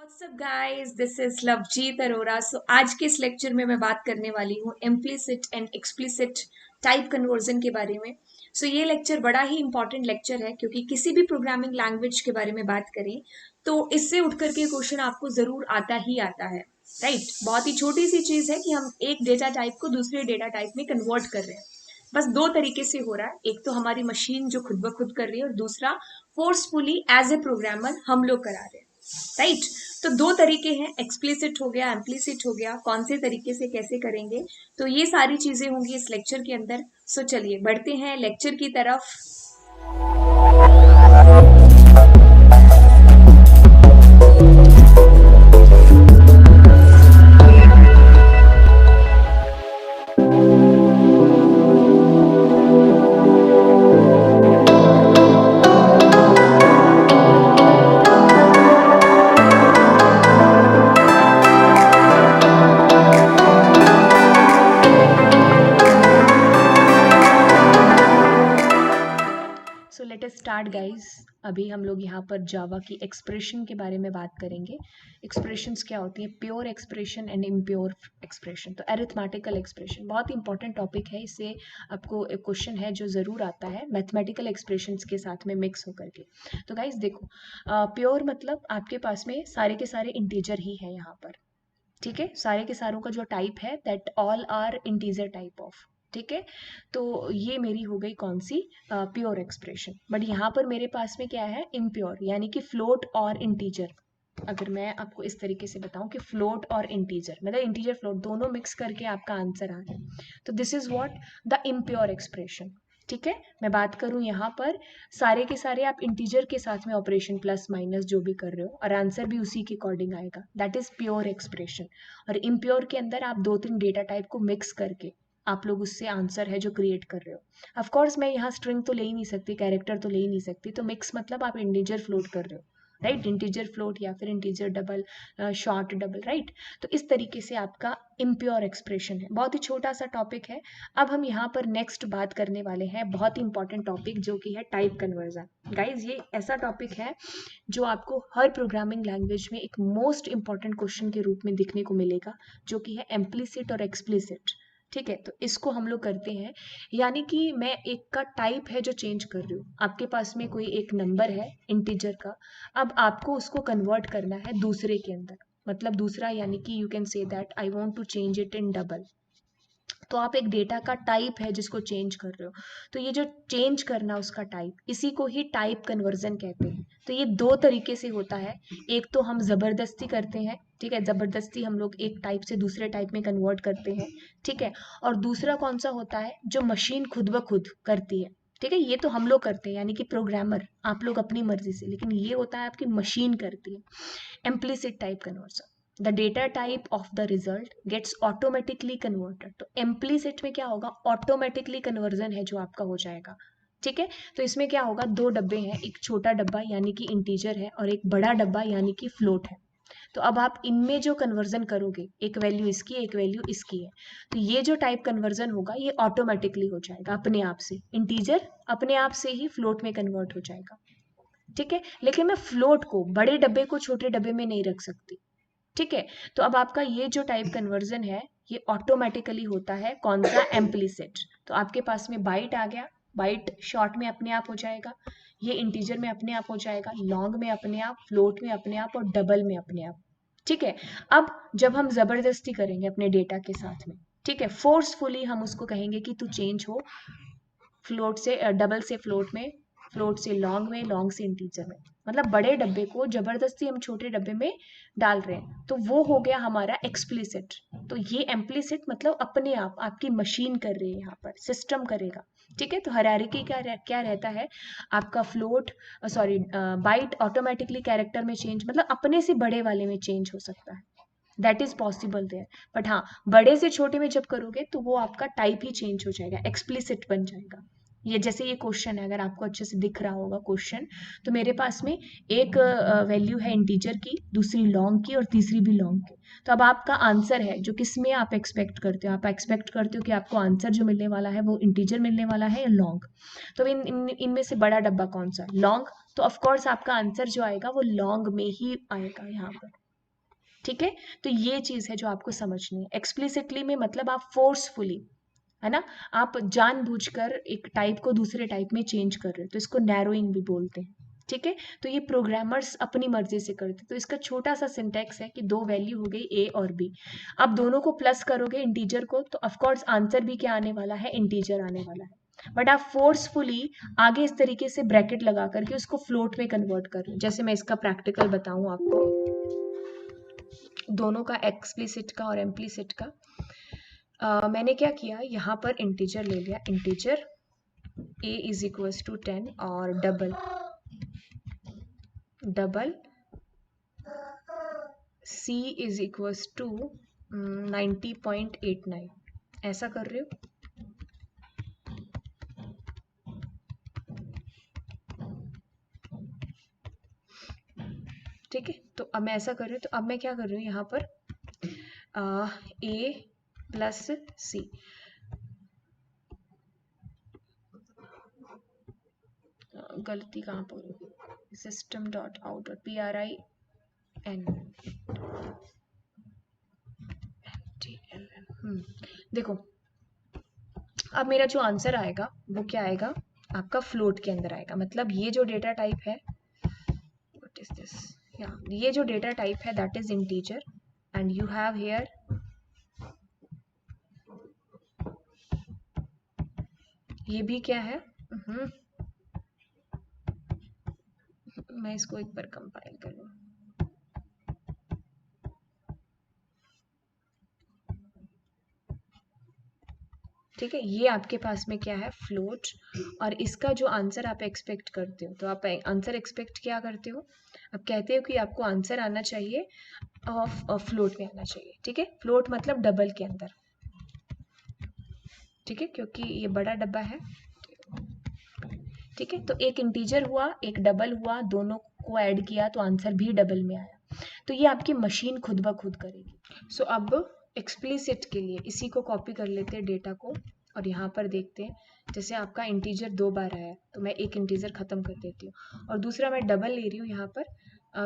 WhatsApp guys, this is Lovejeet Arora. So आज के इस लेक्चर में मैं बात करने वाली हूँ implicit and explicit type conversion के बारे में। सो ये लेक्चर बड़ा ही इंपॉर्टेंट लेक्चर है क्योंकि किसी भी प्रोग्रामिंग लैंग्वेज के बारे में बात करें तो इससे उठ करके क्वेश्चन आपको जरूर आता ही आता है। राइट, बहुत ही छोटी सी चीज है कि हम एक डेटा टाइप को दूसरे डेटा टाइप में कन्वर्ट कर रहे हैं। बस दो तरीके से हो रहा है, एक तो हमारी मशीन जो खुद ब खुद कर रही है और दूसरा फोर्सफुली एज ए प्रोग्रामर हम लोग करा रहे हैं। राइट, तो दो तरीके हैं, एक्सप्लिसिट हो गया, इम्प्लिसिट हो गया। कौन से तरीके से कैसे करेंगे, तो ये सारी चीजें होंगी इस लेक्चर के अंदर। सो चलिए बढ़ते हैं लेक्चर की तरफ। So let us start guys. अभी हम लोग यहाँ पर जावा की एक्सप्रेशन के बारे में बात करेंगे। एक्सप्रेशंस क्या होती है, pure expression and impure expression. तो अरिथमेटिकल एक्सप्रेशन बहुत इंपॉर्टेंट टॉपिक है, इससे आपको एक क्वेश्चन है जो ज़रूर आता है मैथमेटिकल एक्सप्रेशंस के साथ में मिक्स होकर के। तो गाइस देखो, प्योर मतलब आपके पास में सारे के सारे इंटीजर ही है यहाँ पर। ठीक है, सारे के सारों का जो टाइप है that all are integer type of. ठीक है, तो ये मेरी हो गई कौन सी, प्योर एक्सप्रेशन। बट यहाँ पर मेरे पास में क्या है, इम्प्योर, यानी कि फ्लोट और इंटीजर। अगर मैं आपको इस तरीके से बताऊं कि फ्लोट और इंटीजर, मतलब इंटीजर फ्लोट दोनों मिक्स करके आपका आंसर आ रहा है, तो this is what the impure expression. ठीक है, मैं बात करूं यहाँ पर सारे के सारे आप इंटीजर के साथ में ऑपरेशन प्लस माइनस जो भी कर रहे हो और आंसर भी उसी के अकॉर्डिंग आएगा, दैट इज प्योर एक्सप्रेशन। और इम्प्योर के अंदर आप दो तीन डेटा टाइप को मिक्स करके आप लोग उससे आंसर है जो क्रिएट कर रहे हो। ऑफ कोर्स मैं यहाँ स्ट्रिंग तो ले ही नहीं सकती, कैरेक्टर तो ले ही नहीं सकती, तो मिक्स मतलब आप इंटीजर फ्लोट कर रहे हो। राइट, इंटीजर फ्लोट या फिर integer double, short double. Right, तो इस तरीके से आपका इम्प्योर एक्सप्रेशन है। बहुत ही छोटा सा टॉपिक है। अब हम यहाँ पर नेक्स्ट बात करने वाले हैं बहुत ही इंपॉर्टेंट टॉपिक जो कि है टाइप कन्वर्जन। गाइज ये ऐसा टॉपिक है जो आपको हर प्रोग्रामिंग लैंग्वेज में एक मोस्ट इंपॉर्टेंट क्वेश्चन के रूप में दिखने को मिलेगा, जो कि है इम्प्लिसिट और एक्सप्लिसिट। ठीक है, तो इसको हम लोग करते हैं, यानी कि मैं एक का टाइप है जो चेंज कर रही हूँ। आपके पास में कोई एक नंबर है इंटीजर का, अब आपको उसको कन्वर्ट करना है दूसरे के अंदर, मतलब दूसरा, यानी कि you can say that I want to change it in double. तो आप एक डेटा का टाइप है जिसको चेंज कर रहे हो, तो ये जो चेंज करना उसका टाइप, इसी को ही टाइप कन्वर्जन कहते हैं। तो ये दो तरीके से होता है, एक तो हम जबरदस्ती करते हैं, ठीक है, जबरदस्ती हम लोग एक टाइप से दूसरे टाइप में कन्वर्ट करते हैं। ठीक है, और दूसरा कौन सा होता है, जो मशीन खुद ब खुद करती है। ठीक है, ये तो हम लोग करते हैं, यानी कि प्रोग्रामर आप लोग अपनी मर्जी से, लेकिन ये होता है आपकी मशीन करती है। Implicit type conversion, the data type of the result gets automatically converted. तो इम्प्लिसिट में क्या होगा, ऑटोमेटिकली कन्वर्जन है जो आपका हो जाएगा। ठीक है, तो इसमें क्या होगा, दो डब्बे हैं, एक छोटा डब्बा यानी कि इंटीजर है और एक बड़ा डब्बा यानी कि फ्लोट है। तो अब आप इनमें जो कन्वर्जन करोगे, एक वैल्यू इसकी एक वैल्यू इसकी है, तो ये जो टाइप कन्वर्जन होगा ये ऑटोमेटिकली हो जाएगा अपने आप से। इंटीजर अपने आप से ही फ्लोट में कन्वर्ट हो जाएगा। ठीक है, लेकिन मैं फ्लोट को, बड़े डब्बे को छोटे डब्बे में नहीं रख सकती। ठीक है, तो अब आपका ये जो टाइप कन्वर्जन है ये ऑटोमेटिकली होता है कौन सा, इम्प्लिसिट। तो आपके पास में बाइट आ गया, बाइट शॉर्ट में अपने आप हो जाएगा, ये इंटीजर में अपने आप हो जाएगा, लॉन्ग में अपने आप, फ्लोट में अपने आप और डबल में अपने आप। ठीक है, अब जब हम जबरदस्ती करेंगे अपने डेटा के साथ में, ठीक है, फोर्सफुली हम उसको कहेंगे कि तू चेंज हो फ्लोट से डबल से फ्लोट में, फ्लोट से लॉन्ग में, लॉन्ग से इंटीजर में, मतलब बड़े डब्बे को जबरदस्ती हम छोटे डब्बे में डाल रहे हैं, तो वो हो गया हमारा एक्सप्लिसिट। तो ये इम्प्लिसिट मतलब अपने आप आपकी मशीन कर रही है, यहाँ पर सिस्टम करेगा। ठीक है, तो हायरार्की क्या रहता है आपका, float sorry byte automatically character में चेंज, मतलब अपने से बड़े वाले में चेंज हो सकता है, that is possible there. But हाँ, बड़े से छोटे में जब करोगे तो वो आपका टाइप ही चेंज हो जाएगा, एक्सप्लिसिट बन जाएगा। ये जैसे ये क्वेश्चन है, अगर आपको अच्छे से दिख रहा होगा क्वेश्चन, तो मेरे पास में एक वैल्यू है इंटीजर की, दूसरी लॉन्ग की और तीसरी भी लॉन्ग की। तो अब आपका आंसर है जो किस में आप एक्सपेक्ट करते हो, आप एक्सपेक्ट करते हो कि आपको आंसर जो मिलने वाला है वो इंटीजर मिलने वाला है या लॉन्ग। तो इनमें से बड़ा डब्बा कौन सा, लॉन्ग। तो ऑफकोर्स आपका आंसर जो आएगा वो लॉन्ग में ही आएगा यहाँ पर। ठीक है, तो ये चीज है जो आपको समझनी है। एक्सप्लिसिटली में मतलब आप फोर्सफुली, है ना, आप जानबूझकर एक टाइप को दूसरे टाइप में चेंज कर रहे हो, तो इसको नैरोइंग भी बोलते हैं। ठीक है, तो ये प्रोग्रामर्स अपनी मर्जी से करते हैं। तो इसका छोटा सा सिंटेक्स है कि दो वैल्यू हो गई ए और बी, आप दोनों को प्लस करोगे इंटीजर को, तो ऑफकोर्स आंसर भी क्या आने वाला है, इंटीजर आने वाला है। बट आप फोर्सफुली आगे इस तरीके से ब्रैकेट लगा करके उसको फ्लोट में कन्वर्ट कर रहे हो। जैसे मैं इसका प्रैक्टिकल बताऊं आपको, दोनों का, एक्सप्लिसिट का और इम्प्लिसिट का। मैंने क्या किया, यहाँ पर इंटीजर ले लिया, integer a is equals to 10 और double double c is equals to 90.89, ऐसा कर रहे हो। ठीक है, तो अब मैं ऐसा कर रही हूँ, तो अब मैं क्या कर रही हूँ यहाँ पर, a प्लस c, गलती कहाँ पर, system dot out dot PRIN, देखो अब मेरा जो आंसर आएगा वो क्या आएगा, आपका फ्लोट के अंदर आएगा। मतलब ये जो डेटा टाइप है, व्हाट इज दिस, या ये जो डेटा टाइप है that is integer, and you have here ये भी क्या है, मैं इसको एक बार कंपाइल कर लूं। ठीक है, ये आपके पास में क्या है, फ्लोट, और इसका जो आंसर आप एक्सपेक्ट करते हो, तो आप आंसर एक्सपेक्ट क्या करते हो, आप कहते हो कि आपको आंसर आना चाहिए फ्लोट में आना चाहिए। ठीक है, फ्लोट मतलब डबल के अंदर। ठीक है, क्योंकि ये बड़ा डब्बा है। ठीक है, तो एक इंटीजर हुआ, एक डबल हुआ, दोनों को ऐड किया तो आंसर भी डबल में आया। तो ये आपकी मशीन खुद ब खुद करेगी। सो अब एक्सप्लिसिट के लिए इसी को कॉपी कर लेते हैं डेटा को, और यहाँ पर देखते हैं, जैसे आपका इंटीजर 2 बार आया तो मैं एक इंटीजर खत्म कर देती हूँ, और दूसरा मैं डबल ले रही हूँ यहाँ पर,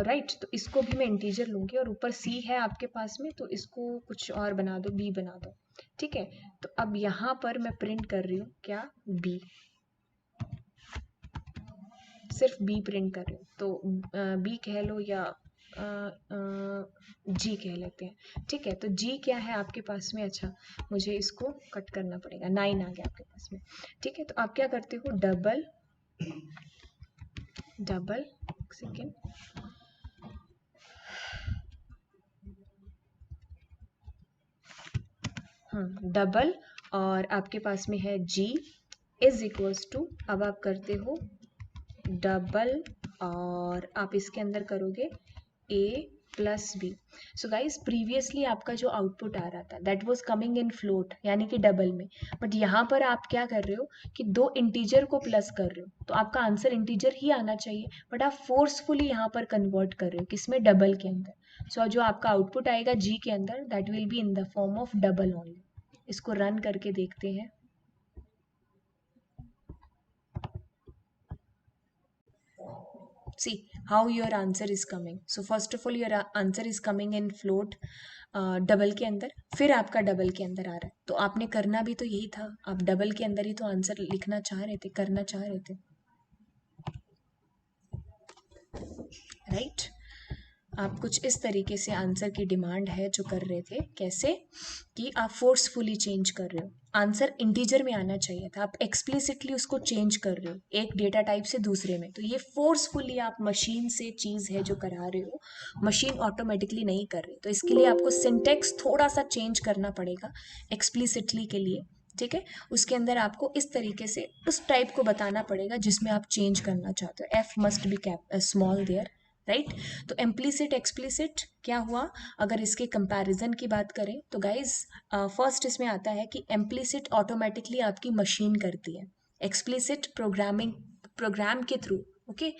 राइट, तो इसको भी मैं इंटीजर लूंगी, और ऊपर सी है आपके पास में, तो इसको कुछ और बना दो, बी बना दो। ठीक है, तो अब यहाँ पर मैं प्रिंट कर रही हूँ क्या, बी, सिर्फ बी प्रिंट कर रही हूँ, तो बी कह लो या जी कह लेते हैं। ठीक है, तो जी क्या है आपके पास में, अच्छा मुझे इसको कट करना पड़ेगा, 9 आ गया आपके पास में। ठीक है, तो आप क्या करते हो, डबल डबल, सेकेंड, डबल, और आपके पास में है जी इज इक्वल्स टू, अब आप करते हो डबल, और आप इसके अंदर करोगे a plus B. So guys previously आपका जो आउटपुट आ रहा था that was coming in float, यानी कि डबल में, बट यहाँ पर आप क्या कर रहे हो कि दो इंटीजर को प्लस कर रहे हो, तो आपका आंसर इंटीजर ही आना चाहिए, बट आप फोर्सफुली यहाँ पर कन्वर्ट कर रहे हो किसमें, डबल के अंदर। सो जो आपका आउटपुट आएगा जी के अंदर that will be in the form of double only. इसको रन करके देखते हैं। See how your answer is coming. So first of all your answer is coming in float, double के अंदर, फिर आपका डबल के अंदर आ रहा है, तो आपने करना भी तो यही था, आप डबल के अंदर ही तो आंसर लिखना चाह रहे थे, करना चाह रहे थे, राइट। आप कुछ इस तरीके से आंसर की डिमांड है जो कर रहे थे, कैसे कि आप फोर्सफुली चेंज कर रहे हो, आंसर इंटीजर में आना चाहिए था, आप एक्सप्लिसिटली उसको चेंज कर रहे हो एक डेटा टाइप से दूसरे में, तो ये फोर्सफुली आप मशीन से चीज़ है जो करा रहे हो, मशीन ऑटोमेटिकली नहीं कर रही, तो इसके लिए आपको सिंटेक्स थोड़ा सा चेंज करना पड़ेगा एक्सप्लिसिटली के लिए। ठीक है, उसके अंदर आपको इस तरीके से उस टाइप को बताना पड़ेगा जिसमें आप चेंज करना चाहते हो, F must be cap small there, right. तो इम्प्लिसिट एक्सप्लिसिट क्या हुआ, अगर इसके कंपैरिजन की बात करें तो गाइज फर्स्ट इसमें आता है कि इम्प्लिसिट ऑटोमेटिकली आपकी मशीन करती है, एक्सप्लिसिट प्रोग्राम के थ्रू, ओके,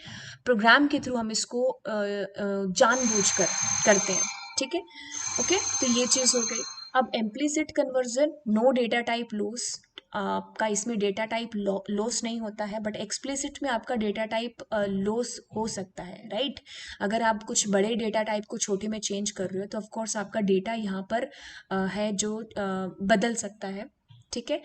प्रोग्राम के थ्रू हम इसको जानबूझकर करते हैं। ठीक है, ओके, तो ये चीज़ हो गई। अब implicit conversion, no data type loss, आपका इसमें डेटा टाइप लॉस नहीं होता है, बट एक्सप्लिसिट में आपका डेटा टाइप लॉस हो सकता है, राइट। अगर आप कुछ बड़े डेटा टाइप को छोटे में चेंज कर रहे हो तो ऑफ कोर्स आपका डेटा यहाँ पर है जो बदल सकता है, ठीक है।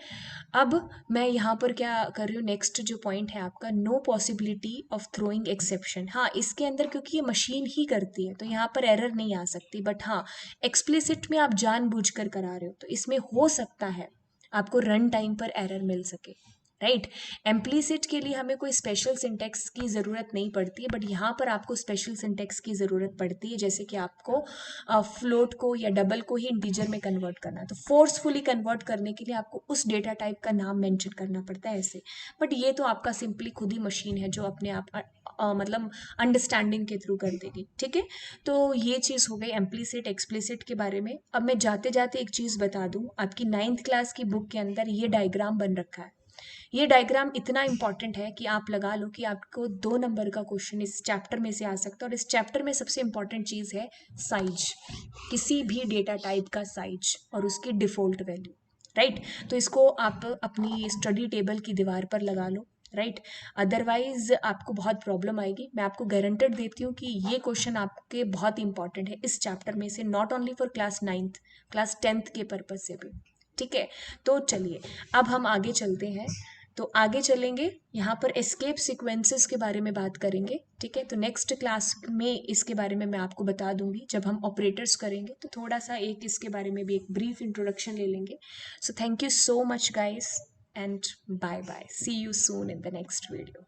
अब मैं यहाँ पर क्या कर रही हूँ, नेक्स्ट जो पॉइंट है आपका, no possibility of throwing exception. हाँ, इसके अंदर क्योंकि ये मशीन ही करती है तो यहाँ पर एरर नहीं आ सकती, बट हाँ एक्सप्लिसिट में आप जानबूझकर करा रहे हो तो इसमें हो सकता है आपको रन टाइम पर एरर मिल सके, राइट। एम्प्लीसिट के लिए हमें कोई स्पेशल सिंटेक्स की ज़रूरत नहीं पड़ती है, बट यहाँ पर आपको स्पेशल सिंटेक्स की ज़रूरत पड़ती है, जैसे कि आपको फ्लोट को या डबल को ही इंटीजर में कन्वर्ट करना है तो फोर्सफुली कन्वर्ट करने के लिए आपको उस डेटा टाइप का नाम मेंशन करना पड़ता है ऐसे। बट ये तो आपका सिंपली खुद ही मशीन है जो अपने आप मतलब अंडरस्टैंडिंग के थ्रू कर देगी, ठीक है। तो ये चीज़ हो गई एम्प्लीसिट एक्सप्लिसिट के बारे में। अब मैं जाते जाते एक चीज़ बता दूं, आपकी 9th क्लास की बुक के अंदर ये डायग्राम बन रखा है। ये डायग्राम इतना इंपॉर्टेंट है कि आप लगा लो कि आपको 2 नंबर का क्वेश्चन इस चैप्टर में से आ सकता है। और इस चैप्टर में सबसे इंपॉर्टेंट चीज़ है साइज, किसी भी डेटा टाइप का साइज और उसकी डिफ़ॉल्ट वैल्यू, राइट। तो इसको आप अपनी स्टडी टेबल की दीवार पर लगा लो, राइट। अदरवाइज आपको बहुत प्रॉब्लम आएगी। मैं आपको गारंटेड देती हूँ कि ये क्वेश्चन आपके बहुत इंपॉर्टेंट है इस चैप्टर में से, not only for class 9th, class 10th के पर्पज से भी, ठीक है। तो चलिए अब हम आगे चलते हैं। तो आगे चलेंगे, यहाँ पर एस्केप सीक्वेंसेस के बारे में बात करेंगे, ठीक है। तो नेक्स्ट क्लास में इसके बारे में मैं आपको बता दूंगी जब हम ऑपरेटर्स करेंगे, तो थोड़ा सा एक इसके बारे में भी एक ब्रीफ इंट्रोडक्शन ले लेंगे। So thank you so much guys and bye bye, see you soon in the next video.